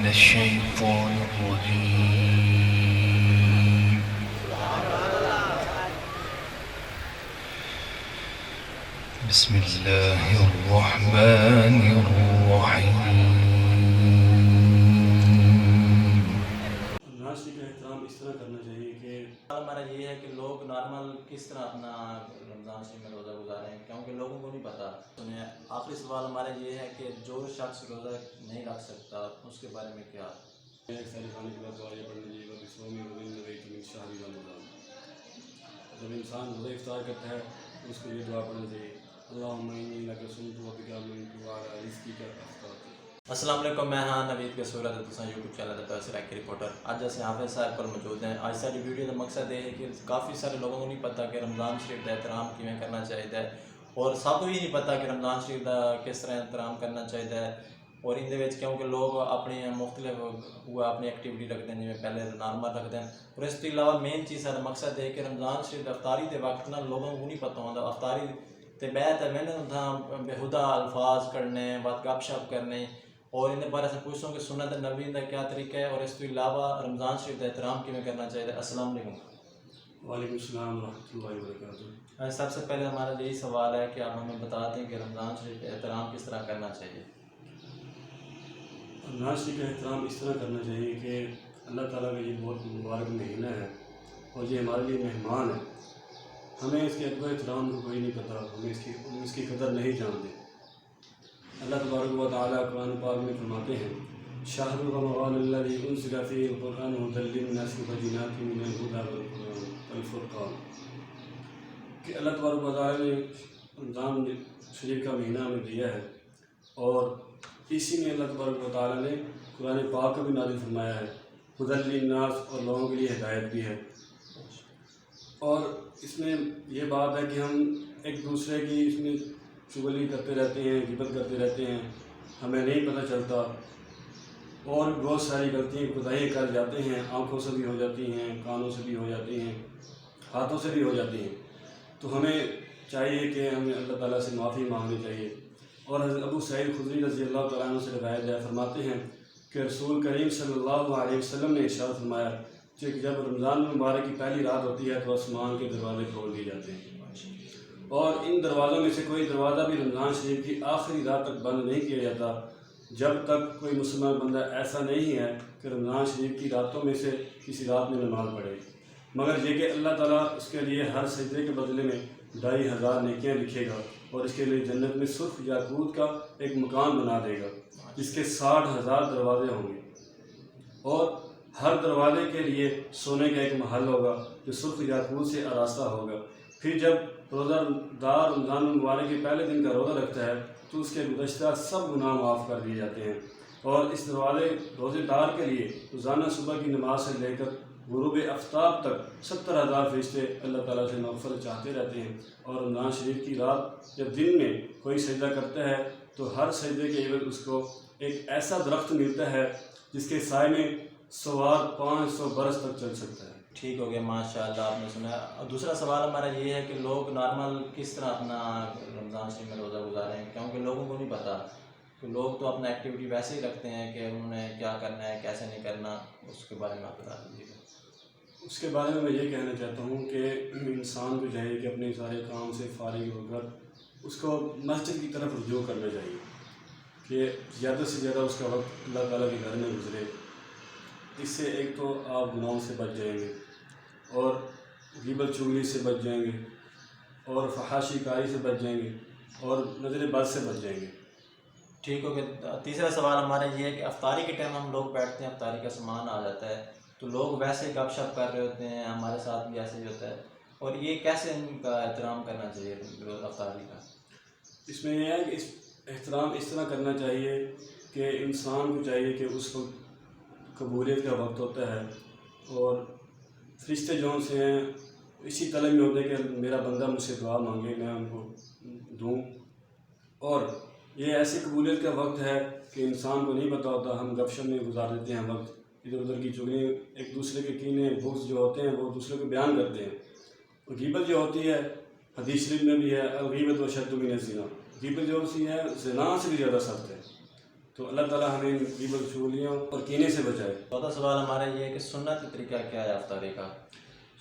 الشيطان الرجيم. بسم الله الرحمن الرحيم. ناشتے کا احترام اس طرح کرنا چاہیے کہ ہمارا یہ ہے کہ لوگ نارمل کس طرح اپنا رمضان شریف میں روزہ گزاریں کیونکہ لوگوں کو نہیں پتہ. آخری سوال ہمارا یہ ہے کہ جو شخص روزہ نہیں رکھ سکتا اس کے بارے میں کیا؟ ساری کھانے کے بعد دعا یہ پڑھنا چاہیے کہ سومی من شہر رمضان. جب انسان روزہ افطار کرتا ہے تو اس کو یہ دعا پڑھنا چاہیے اللہم انی لک صمت و بک آمنت وعلی رزقک افطرت. السلام علیکم. میں ہاں نوید کے صورت یوٹیوب چینل کی رپورٹر. آج اِس حافظ صاحب پر موجود ہیں. آج ساری ویڈیو کا مقصد یہ ہے کہ کافی سارے لوگوں کو نہیں پتہ کہ رمضان شریف کا احترام کیویں کرنا چاہیے اور سب کو بھی نہیں پتہ کہ رمضان شریف کا کس طرح احترام کرنا چاہیے اور اندر کیونکہ لوگ اپنی مختلف اپنی ایکٹیویٹی رکھتے ہیں جی پہلے نارمل رکھتے ہیں اور اس کے علاوہ مین چیز سارا مقصد ہے کہ رمضان شریف افطاری کے وقت نا لوگوں کو نہیں پتہ ہوتا افطاری تے بیت ہے میں نے بےہدہ الفاظ کرنے بات گپ شپ کرنے اور ان بارے سے پوچھوں کہ سنت نبی کا کیا طریقہ ہے اور اس کے علاوہ رمضان شریف کا احترام کیویں کرنا چاہیے. السلام علیکم. وعلیکم السلام ورحمۃ اللہ وبرکاتہ. سب سے پہلے ہمارا یہی سوال ہے کہ آپ ہمیں بتا دیں کہ رمضان شریف کا احترام کس طرح کرنا چاہیے. ناشتے کا احترام اس طرح کرنا چاہیے کہ اللہ تعالیٰ کا یہ بہت مبارک مہینہ ہے اور یہ ہمارے لیے مہمان ہے. ہمیں اس کے ادب احترام کو کوئی نہیں پتہ, ہمیں اس کی قدر نہیں جانتے. اللہ تبارک و تعالیٰ قرآن پاک میں فرماتے ہیں شہر رمضان الذی انزل فیہ القرآن ھدی للناس وبینات من الھدی والفرقان, کہ اللہ تبارک و تعالیٰ نے رمضان شریف کا مہینہ ہمیں دیا ہے اور اسی میں اللہ تبارک و تعالیٰ نے قرآن پاک کا بھی نازل فرمایا ہے ھدی للناس اور لوگوں کے لیے ہدایت بھی ہے. اور اس میں یہ بات ہے کہ ہم ایک دوسرے کی اس میں چغلی کرتے رہتے ہیں, غیبت کرتے رہتے ہیں, ہمیں نہیں پتہ چلتا اور بہت ساری غلطیاں کوتاہیاں کر جاتے ہیں. آنکھوں سے بھی ہو جاتی ہیں, کانوں سے بھی ہو جاتی ہیں, ہاتھوں سے بھی ہو جاتی ہیں. تو ہمیں چاہیے کہ ہمیں اللہ تعالیٰ سے معافی مانگنی چاہیے. اور حضرت ابو سعید خدری رضی اللہ تعالیٰ عنہ سے روایت ہے, فرماتے ہیں کہ رسول کریم صلی اللہ علیہ وسلم نے ارشاد فرمایا کہ جب رمضان المبارک کی پہلی رات ہوتی ہے تو آسمان کے دروازے کھول دیے جاتے ہیں اور ان دروازوں میں سے کوئی دروازہ بھی رمضان شریف کی آخری رات تک بند نہیں کیا جاتا جب تک کوئی مسلمان بندہ ایسا نہیں ہے کہ رمضان شریف کی راتوں میں سے کسی رات میں نماز پڑھے, مگر یہ کہ اللہ تعالیٰ اس کے لیے ہر سجدے کے بدلے میں 2500 نیکیاں لکھے گا اور اس کے لیے جنت میں سرخ یاقوت کا ایک مکان بنا دے گا جس کے 60,000 دروازے ہوں گے اور ہر دروازے کے لیے سونے کا ایک محل ہوگا جو سرخ یاقوت سے آراستہ ہوگا. پھر جب روزہ دار رمضان المبارک کے پہلے دن کا روزہ رکھتا ہے تو اس کے گزشتہ سب گناہ معاف کر دیے جاتے ہیں اور اس روزے دار کے لیے روزانہ صبح کی نماز سے لے کر غروب آفتاب تک 70,000 فرشتے اللہ تعالیٰ سے مغفرت چاہتے رہتے ہیں. اور رمضان شریف کی رات جب دن میں کوئی سجدہ کرتا ہے تو ہر سجدے کے عوض اس کو ایک ایسا درخت ملتا ہے جس کے سائے میں سوار 500 برس تک چل سکتا ہے. ٹھیک ہو گیا, ماشاء اللہ آپ نے سنا. اور دوسرا سوال ہمارا یہ ہے کہ لوگ نارمل کس طرح اپنا رمضان شریف میں روزہ گزاریں کیونکہ لوگوں کو نہیں پتہ کہ لوگ تو اپنا ایکٹیویٹی ویسے ہی رکھتے ہیں کہ انہوں نے کیا کرنا ہے کیسے نہیں کرنا. اس کے بارے میں آپ بتا دیجیے گا. اس کے بارے میں یہ کہنا چاہتا ہوں کہ انسان کو چاہیے کہ اپنے سارے کام سے فارغ ہو کر اس کو مسجد کی طرف رجوع کرنا چاہیے کہ زیادہ سے زیادہ اس کا وقت اللہ تعالیٰ کے گھر میں گزرے. اس سے ایک تو آپ گناہوں سے بچ جائیں گے اور غیبت چغلی سے بچ جائیں گے اور فحاشی کاری سے بچ جائیں گے اور نظر بد سے بچ جائیں گے. ٹھیک ہو گیا. تیسرا سوال ہمارا یہ ہے کہ افطاری کے ٹائم ہم لوگ بیٹھتے ہیں, افطاری کا سامان آ جاتا ہے تو لوگ ویسے گپ شپ کر رہے ہوتے ہیں, ہمارے ساتھ بھی ایسے ہی ہوتا ہے اور یہ کیسے ان کا احترام کرنا چاہیے افطاری کا. اس میں یہ ہے کہ احترام اس طرح کرنا چاہیے کہ انسان کو چاہیے کہ اس وقت قبولیت کا وقت ہوتا ہے اور فرشتے جون سے ہیں اسی طلب میں ہوتے ہیں کہ میرا بندہ مجھ سے دعا مانگے میں ان کو دوں. اور یہ ایسی قبولیت کا وقت ہے کہ انسان کو نہیں پتہ ہوتا, ہم گپ شپ میں گزار دیتے ہیں وقت, ادھر ادھر کی چغلی, ایک دوسرے کے کینے بغض جو ہوتے ہیں وہ دوسرے کو بیان کرتے ہیں. اور غیبت جو ہوتی ہے حدیث شریف میں بھی ہے الغیبت واشد من الزنا, غیبت جو ہوتی ہے زنا سے بھی زیادہ سخت ہے. تو اللہ تعالیٰ ہمیں ان غیبت چغلیوں اور کینے سے بچائے۔ چوتھا سوال ہمارا یہ ہے کہ سنت طریقہ کیا ہے افطاری کا؟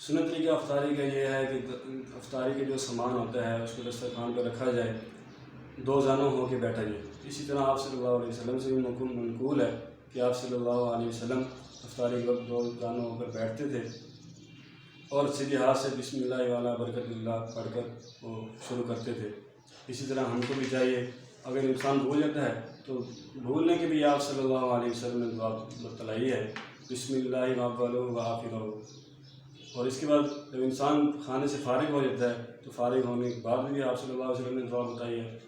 سنت طریقہ افطاری کا یہ ہے کہ افطاری کا جو سامان ہوتا ہے اس کو دسترخوان پہ رکھا جائے، 2 زانوں ہو کے بیٹھا جائے۔ اسی طرح آپ صلی اللہ علیہ وسلم سے بھی منقول ہے کہ آپ صلی اللہ علیہ وسلم افطاری کے وقت 2 زانوں ہو کر بیٹھتے تھے اور سیدھے ہاتھ سے بسم اللہ والا برکت اللہ پڑھ کر وہ شروع کرتے تھے۔ اسی طرح ہم کو بھی چاہیے، اگر انسان بھول جاتا ہے تو بھولنے کے بھی آپ صلی اللہ علیہ وسلم نے دعا بتلائی ہے، بسم اللہ وَأَوَّلُهُ وَآخِرُهُ۔ اور اس کے بعد جب انسان کھانے سے فارغ ہو جاتا ہے تو فارغ ہونے کے بعد بھی آپ صلی اللہ علیہ وسلم نے دعا بتائی ہے،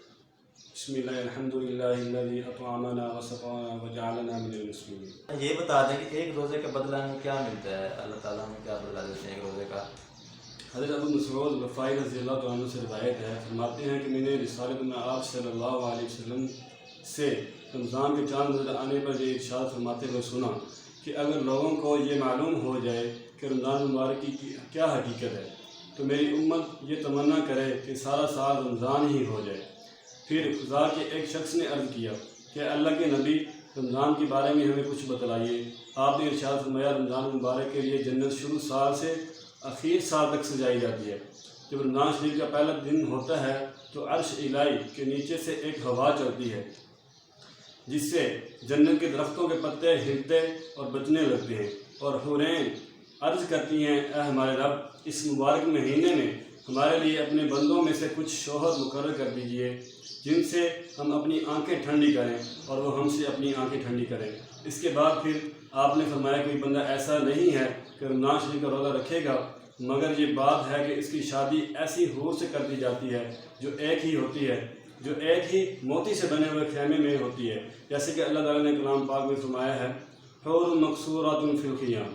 بسم اللہ الحمدللہ الذی اطعمنا وسقانا وجعلنا من المسلمین۔ یہ بتا دیں کہ ایک روزے کا بدلہ ہمیں کیا ملتا ہے، اللہ تعالیٰ ہمیں کیا بدلہ دیتے ہیں ایک روزے کا؟ حضرت ابو مسعود غفاری رضی اللہ عنہ سے روایت ہے، فرماتے ہیں کہ میں نے رسالت میں آپ صلی اللہ علیہ وسلم سے رمضان کے چاند نظر آنے پر یہ ارشاد فرماتے ہوئے سنا کہ اگر لوگوں کو یہ معلوم ہو جائے کہ رمضان مبارک کی کیا حقیقت ہے تو میری امت یہ تمنا کرے کہ سارا سال رمضان ہی ہو جائے۔ پھر خدا کے ایک شخص نے عرض کیا کہ اللہ کے نبی، رمضان کے بارے میں ہمیں کچھ بتلائیے۔ آپ نے ارشاد فرمایا، رمضان مبارک کے لیے جنت شروع سال سے اخیر سال تک سجائی جاتی ہے۔ جب رمضان شریف کا پہلا دن ہوتا ہے تو عرش الہی کے نیچے سے ایک ہوا چلتی ہے جس سے جنت کے درختوں کے پتے ہلتے اور بچنے لگتے ہیں، اور حورین عرض کرتی ہیں، اے ہمارے رب، اس مبارک مہینے میں ہمارے لیے اپنے بندوں میں سے کچھ شوہر مقرر کر دیجئے جن سے ہم اپنی آنکھیں ٹھنڈی کریں اور وہ ہم سے اپنی آنکھیں ٹھنڈی کریں۔ اس کے بعد پھر آپ نے فرمایا، کوئی بندہ ایسا نہیں ہے کہ رمضان شریف کا روزہ رکھے گا مگر یہ بات ہے کہ اس کی شادی ایسی حور سے کر دی جاتی ہے جو ایک ہی ہوتی ہے، جو ایک ہی موتی سے بنے ہوئے خیمے میں ہوتی ہے، جیسے کہ اللہ تعالیٰ نے کلام پاک میں فرمایا ہے، حور مقصورات فی الخیام،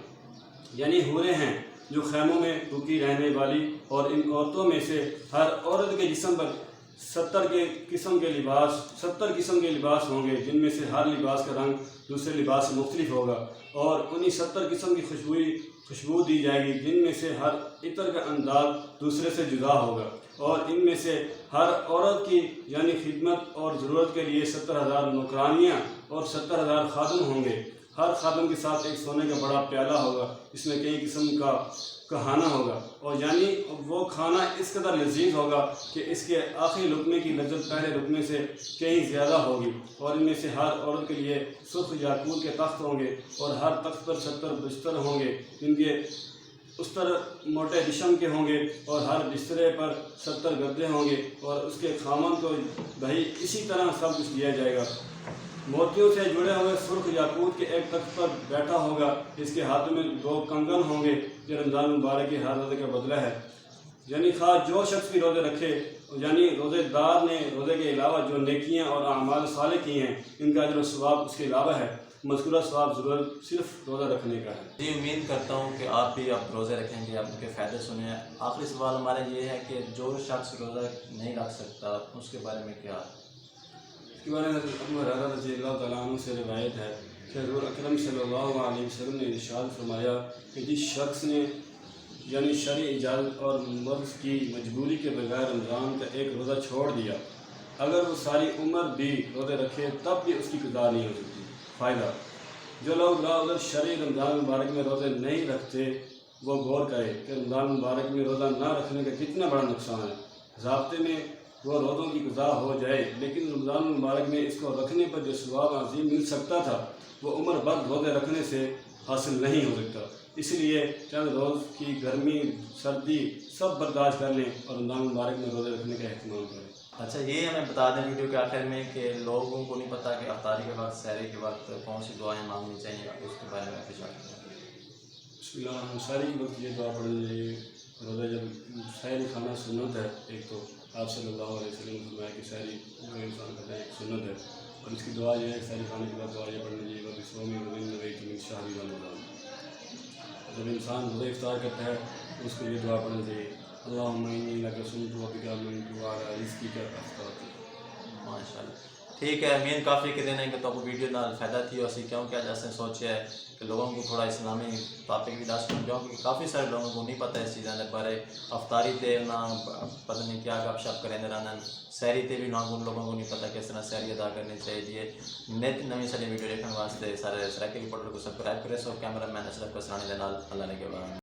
یعنی حوریں ہیں جو خیموں میں رکی رہنے والی، اور ان عورتوں میں سے ہر عورت کے جسم پر 70 قسم کے لباس ہوں گے، جن میں سے ہر لباس کا رنگ دوسرے لباس سے مختلف ہوگا، اور انہی 70 قسم کی خوشبو دی جائے گی، جن میں سے ہر عطر کا انداز دوسرے سے جدا ہوگا، اور ان میں سے ہر عورت کی یعنی خدمت اور ضرورت کے لیے 70,000 نوکرانیاں اور 70,000 خادم ہوں گے۔ ہر خادم کے ساتھ ایک سونے کا بڑا پیالہ ہوگا، اس میں کئی قسم کا کھانا ہوگا، اور یعنی وہ کھانا اس قدر لذیذ ہوگا کہ اس کے آخری لقمے کی لذت پہلے لقمے سے کہیں زیادہ ہوگی، اور ان میں سے ہر عورت کے لیے سرخ یاقوت کے تخت ہوں گے، اور ہر تخت پر 70 بستر ہوں گے جن کے استر موٹے ریشم کے ہوں گے، اور ہر بسترے پر 70 گدے ہوں گے، اور اس کے خامن کو بھائی اسی طرح سب کچھ دیا جائے گا۔ موتیوں سے جڑے ہوئے سرخ یاقوت کے ایک تخت پر بیٹھا ہوگا، اس کے ہاتھوں میں 2 کنگن ہوں گے، یہ رمضان مبارک کے ہر روزے کا بدلہ ہے۔ یعنی خواہ جو شخص بھی روزے رکھے، یعنی روزے دار نے روزے کے علاوہ جو نیکیاں اور اعمال صالح کی ہیں ان کا اجر و ثواب اس کے علاوہ ہے، مذکورہ ثواب ضرور صرف روزہ رکھنے کا ہے۔ جی، امید کرتا ہوں کہ آپ بھی اب روزے رکھیں گے، آپ ان کے فائدے سنے ہیں۔ آخری سوال ہمارا یہ ہے کہ جو شخص روزہ نہیں رکھ سکتا اس کے بارے میں کیا؟ اس کے بارے میں ابو ہریرہ رضی اللہ تعالیٰ عنہ سے روایت ہے کہ حضور اکرم صلی اللہ علیہ وسلم نے ارشاد فرمایا کہ جس شخص نے یعنی شرعی اجازت اور مرض کی مجبوری کے بغیر رمضان کا ایک روزہ چھوڑ دیا، اگر وہ ساری عمر بھی روزے رکھے تب بھی اس کی قضا نہیں ہو سکتی۔ فائدہ: جو لوگ لا عذر شرعی رمضان مبارک میں روزے نہیں رکھتے وہ غور کرے کہ رمضان مبارک میں روزہ نہ رکھنے کا کتنا بڑا نقصان ہے۔ ضابطے میں وہ روزوں کی قضا ہو جائے، لیکن رمضان مبارک میں اس کو رکھنے پر جو ثواب عظیم مل سکتا تھا وہ عمر بھر روزے رکھنے سے حاصل نہیں ہو سکتا۔ اس لیے چند روز کی گرمی سردی سب برداشت کر لیں اور رمضان مبارک میں روزے رکھنے کا اہتمام کریں۔ اچھا، یہ ہمیں بتا دیں ویڈیو کے آخر میں کہ لوگوں کو نہیں پتہ کہ افطاری کے وقت، سحری کے وقت کون سی دعائیں مانگنی چاہیے، اس کے بارے میں آپ اشارہ کریں۔ بسم اللہ، سحری کے وقت یہ دعا پڑھنی چاہیے۔ روزہ جب سحری کھانا سنت ہے، ایک تو آپ صلی اللہ علیہ وسلم نے فرمایا کہ سحری جو انسان کھاتا ہے ایک سنت ہے، اور اس کی دعا یہ ہے کہ سحری کھانے کے بعد دعا یہ پڑھنی چاہیے کہ بسومی وزن نویت من شہر رمضان۔ جب انسان روزہ افطار کرتا ہے تو اس کو یہ دعا پڑھنی چاہیے، اللہم انی لک صمت و بک آمنت وعلی رزقک افطرت۔ ماشاء اللہ۔ ٹھیک ہے امید کافی کہ دینے کہ تو ویڈیو نال فائدہ تھی اسی کیونکہ اج اسیں سوچیا ہے کہ لوگوں کو تھوڑا اسلامی ٹاپک بھی دس کیونکہ کافی سارے لوگوں کو نہیں پتہ اس چیزوں کے بارے افطاری تے نہ پتہ نہیں کیا گپ شپ کریں رہنا سحری تے بھی نہ لوگوں کو نہیں پتہ کس طرح سحری ادا کرنی چاہیے نت نویں ساری ویڈیو دیکھنے واسطے سارے سرائیکل رپورٹر کو سبسکرائب کرے سو کیمرہ مین اشرف کسرانی دے نال اللہ نے کے بعد